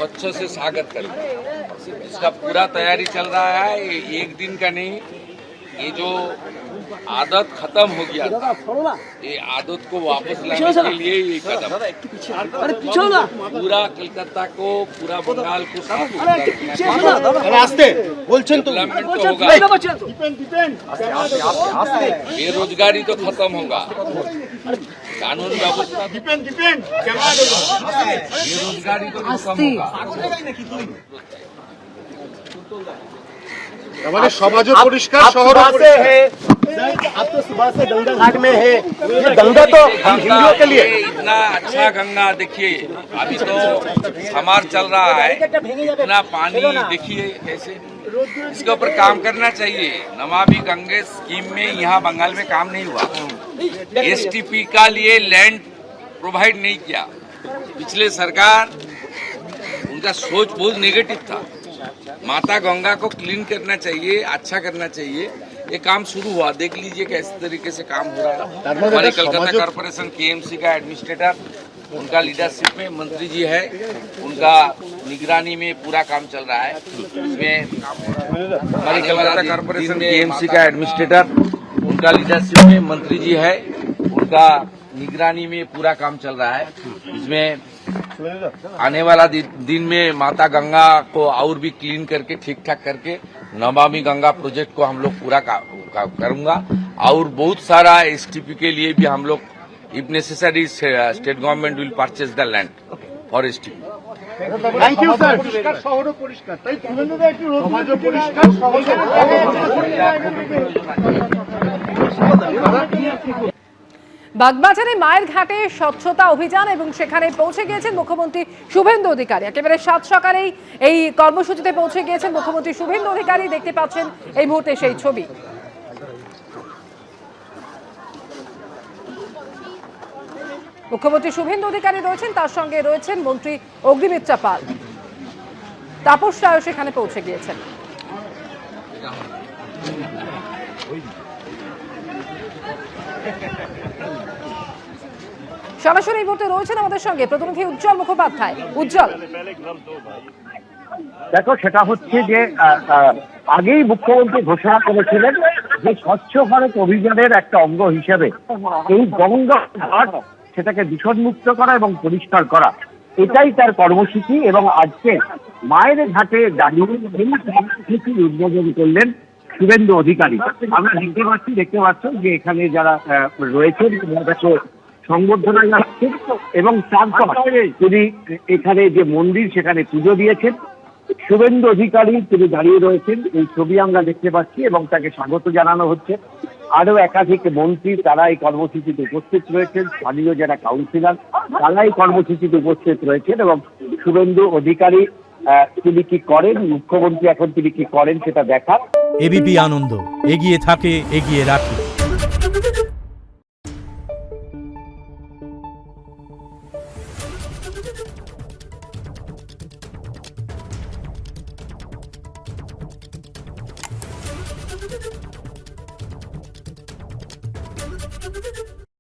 स्वच्छ से स्वागत करें। इसका पूरा तैयारी चल रहा है, ये एक दिन का नहीं। ये जो आदत खत्म हो गया था, ये आदत को वापस लाने के लिए ये कदम। पूरा कलकत्ता को, पूरा बंगाल को डेवलपमेंट तो होगा, बेरोजगारी तो खत्म होगा, कानून व्यवस्था बेरोजगारी तो खत्म होगा। हमारे समाजों परिष्कार शहर से है। आप तो सुबह से गंगा घाट में है, ये गंगा तो हम हिंदुओं के लिए इतना अच्छा गंगा देखिए, अभी तो समार चल रहा है, इतना पानी देखिए कैसे, इसके ऊपर काम करना चाहिए। नमामि गंगे स्कीम में यहाँ बंगाल में काम नहीं हुआ, एसटीपी का लिए लैंड प्रोवाइड नहीं किया। पिछले सरकार उनका सोच बहुत नेगेटिव था। माता गंगा को क्लीन करना चाहिए, अच्छा करना चाहिए, ये काम शुरू हुआ। देख लीजिए कैसे तरीके से काम हो रहा है। हमारे कलकत्ता कॉर्पोरेशन केएमसी का एडमिनिस्ट्रेटर, उनका लीडरशिप में मंत्री जी है, उनका निगरानी में पूरा काम चल रहा है। इसमें हमारे कलकत्ता कॉर्पोरेशन केएमसी का एडमिनिस्ट्रेटर, उनका लीडरशिप में मंत्री जी है, उनका निगरानी में पूरा काम चल रहा है। इसमें आने वाला दिन में माता गंगा को और भी क्लीन करके ठीक ठाक करके नमामि गंगा प्रोजेक्ट को हम लोग पूरा करूंगा। और बहुत सारा एसटीपी के लिए भी हम लोग if necessary state government will purchase the land for STP. Thank you sir. শহর পরিষ্কার, তাই শুভেন্দুদা একটু সমাজ পরিষ্কার বাগবাজারে মায়ের ঘাটে স্বচ্ছতা অভিযান এবং সেখানে পৌঁছে গিয়েছেন মুখ্যমন্ত্রী শুভেন্দু অধিকারী। একেবারে সাত সকালেই এই কর্মসূচিতে পৌঁছে গিয়েছেন মুখ্যমন্ত্রী শুভেন্দু অধিকারী। দেখতে পাচ্ছেন এই মুহূর্তে সেই ছবি। মুখ্যমন্ত্রী শুভেন্দু অধিকারী রয়েছেন, তার সঙ্গে রয়েছেন মন্ত্রী অগ্নিমিত্রা পাল, তাপস রায় সেখানে পৌঁছে গিয়েছেন। সরাসরি এই মুহূর্তে রয়েছেন আমাদের সঙ্গে প্রতিনিধি উজ্জ্বল মুখোপাধ্যায়। উজ্জ্বল, দেখো, সেটা হচ্ছে যে আগেই মুখ্যমন্ত্রী ঘোষণা করেছিলেন যে স্বচ্ছ ভারত অভিযানের একটা অঙ্গ হিসেবে এই গঙ্গা ঘাট সেটাকে দূষণমুক্ত করা এবং পরিষ্কার করা, এটাই তার কর্মসূচি। এবং আজকে মায়ের ঘাটে দাঁড়িয়ে এই কর্মসূচির উদ্বোধন করলেন শুভেন্দু অধিকারী। আমরা দেখতে পাচ্ছি যে এখানে যারা রয়েছেন তাদেরকে সংবর্ধনা জানাচ্ছেন এবং তারপর তিনি এখানে যে মন্দির সেখানে পুজো দিয়েছেন। শুভেন্দু অধিকারী তিনি দাঁড়িয়ে রয়েছেন, এই ছবি আমরা দেখতে পাচ্ছি, এবং তাকে স্বাগত জানানো হচ্ছে। আরো একাধিক মন্ত্রী তারা এই কর্মসূচিতে উপস্থিত রয়েছেন, স্থানীয় যারা কাউন্সিলর তারা এই কর্মসূচিতে উপস্থিত রয়েছেন। এবং শুভেন্দু অধিকারী তিনি কি করেন, মুখ্যমন্ত্রী এখন তিনি কি করেন সেটা দেখা। এবিপি আনন্দ এগিয়ে থাকে, এগিয়ে রাখে।